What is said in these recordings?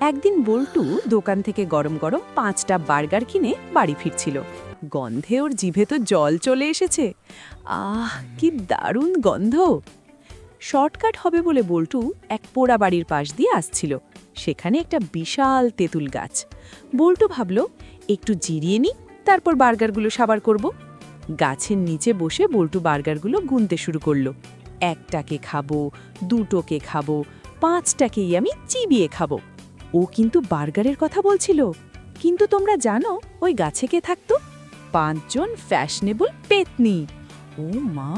একদিন বল্টু দোকান থেকে গরম গরম 5টা বার্গার কিনে বাড়ি ফিরছিল। গন্ধে ওর জিভে তো জল চলে এসেছে। আহ, কি দারুণ গন্ধ! শর্টকাট হবে বলে বল্টু এক পোড়া বাড়ির পাশ দিয়ে আসছিল। সেখানে একটা বিশাল তেঁতুল গাছ। বল্টু ভাবল, একটু জিরিয়ে নিই, তারপর বার্গারগুলো সাবার করব। গাছের নিচে বসে বল্টু বার্গারগুলো গুনতে শুরু করলো। 1টাকে খাবো, 2টোকে খাবো, 5টাকেই আমি চিবিয়ে খাবো। ও কিন্তু বার্গারের কথা বলছিল। কিন্তু তোমরা জানো ওই গাছে কে থাকতো? 5 জন ফ্যাশনেবল পেতনি। ও মা,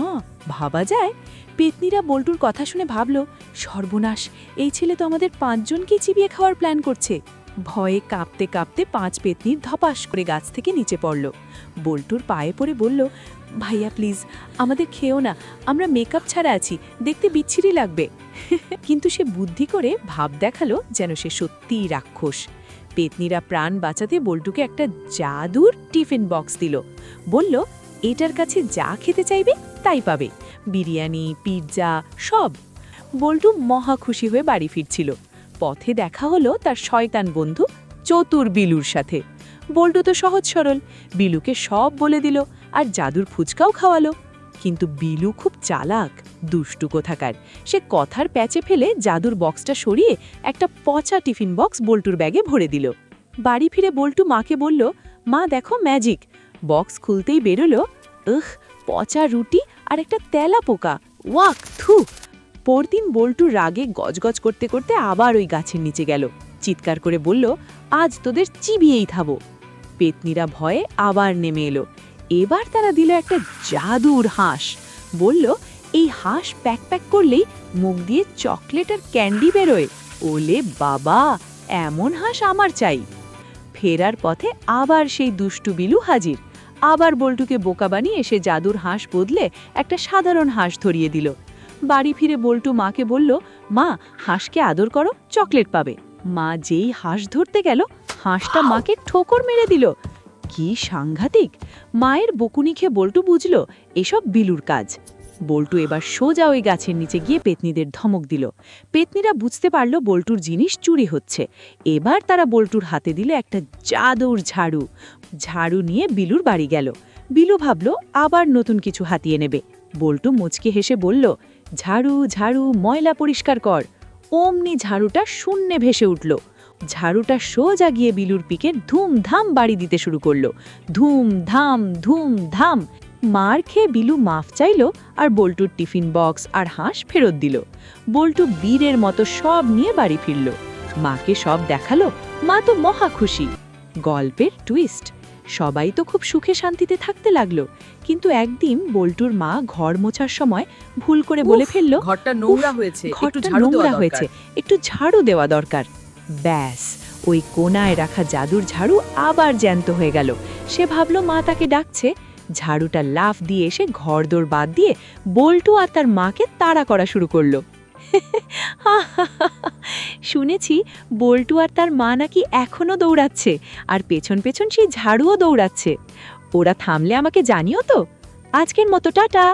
ভাবা যায়! পেতনিরা বল্টুর কথা শুনে ভাবল, সর্বনাশ, এই ছেলে তো আমাদের 5 জনকেই চিবিয়ে খাওয়ার প্ল্যান করছে। ভয়ে কাঁপতে কাঁপতে 5 পেতনির ধপাস করে গাছ থেকে নিচে পড়ল। বল্টুর পায়ে পড়ে বলল, ভাইয়া প্লিজ, আমাদের খেও না, আমরা মেকআপ ছাড়া আছি, দেখতে বিচ্ছিরি লাগবে। কিন্তু সে বুদ্ধি করে ভাব দেখালো যেন সে সত্যিই রাক্ষস। পেতনিরা প্রাণ বাঁচাতে বল্টুকে একটা জাদুর টিফিন বক্স দিল। বলল, এটার কাছে যা খেতে চাইবে তাই পাবে, বিরিয়ানি, পিৎজা, সব। বল্টু মহা খুশি হয়ে বাড়ি ফিরছিল। পথে দেখা হলো তার শয়তান বন্ধু চতুর বিলুর সাথে। বল্টু তো সহজ সরল, বিলুকে সব বলে দিল আর জাদুর ফুচকাও খাওয়ালো। কিন্তু বিলু খুব চালাক, দুষ্টু কোথাকার। সে কথার প্যাচে ফেলে জাদুর বক্সটা সরিয়ে একটা পচা টিফিন বক্স বল্টুর ব্যাগে ভরে দিল। বাড়ি ফিরে বল্টু মাকে বলল, মা দেখো ম্যাজিক! বক্স খুলতেই বেরোলো, পচা রুটি আর একটা তেলা পোকা। ওয়াক, থু! পরদিন বল্টু রাগে গজগজ করতে করতে আবার ওই গাছের নিচে গেল। চিৎকার করে বলল, আজ তোদের চিবিয়েই খাবো। পেতনিরা ভয়ে আবার নেমে এলো। এবার তারা দিল একটা জাদুর হাঁস। বলল, এই হাঁস প্যাক প্যাক করলেই মুখ দিয়ে চকলেট আর ক্যান্ডি বেরোয়। ওলে বাবা, এমন হাঁস আমার চাই। ফেরার পথে আবার সেই দুষ্টু বিলু হাজির। আবার বল্টুকে বোকা বানিয়ে এসে জাদুর হাঁস বদলে একটা সাধারণ হাঁস ধরিয়ে দিল। বাড়ি ফিরে বল্টু মাকে বলল, মা, হাঁসকে আদর করো, চকলেট পাবে। মা যেই হাঁস ধরতে গেল, হাঁসটা মাকে ঠোকর মেরে দিল। কি সাংঘাতিক! মায়ের বকুনি খেয়ে বল্টু বুঝল এসব বিলুর কাজ। বল্টু এবার সোজা ওই গাছের নিচে গিয়ে পেতনিদের ধমক দিল। পেতনিরা বুঝতে পারল বল্টুর জিনিস চুরি হচ্ছে। এবার তারা বল্টুর হাতে দিল একটা জাদুর ঝাড়ু। ঝাড়ু নিয়ে বিলুর বাড়ি গেল। বিলু ভাবল আবার নতুন কিছু হাতিয়ে নেবে। বল্টু মুচকে হেসে বলল, ঝাড়ু ঝাড়ু, ময়লা পরিষ্কার কর। অমনি ঝাড়ুটা শূন্যে ভেসে উঠল। ঝাড়ুটা সোজা গিয়ে বিলুর পিকে ধুমধাম বাড়ি দিতে শুরু করলো। ধুমধাম ধুমধাম! মার খেয়ে বিলু মাফ চাইল আর বল্টুর টিফিন বক্স আর হাঁস ফেরত দিল। বল্টু বীরের মতো সব নিয়ে বাড়ি ফিরল। মাকে সব দেখালো। মা তো মহা খুশি। গল্পের টুইস্ট, সবাই তো খুব সুখে শান্তিতে থাকতে লাগলো। কিন্তু একদিন বল্টুর মা ঘর মোছার সময় ভুল করে বলে ফেলল, ঘরটা নোংরা হয়েছে, ঘরটা নোংরা হয়েছে, একটু ঝাড়ু দেওয়া দরকার। ব্যাস, ওই কোনায় রাখা জাদুর ঝাড়ু আবার জ্যান্ত হয়ে গেল। সে ভাবল মা তাকে ডাকছে। ঝাড়ুটা লাফ দিয়ে এসে ঘরদোর বাদ দিয়ে বল্টু আর তার মাকে তাড়া করা শুরু করলো। শুনেছি বল্টু আর তার মা নাকি এখনো দৌড়াচ্ছে, আর পেছন পেছন সেই ঝাড়ুও দৌড়াচ্ছে। ওরা থামলে আমাকে জানিও তো। আজকের মতো টাটা।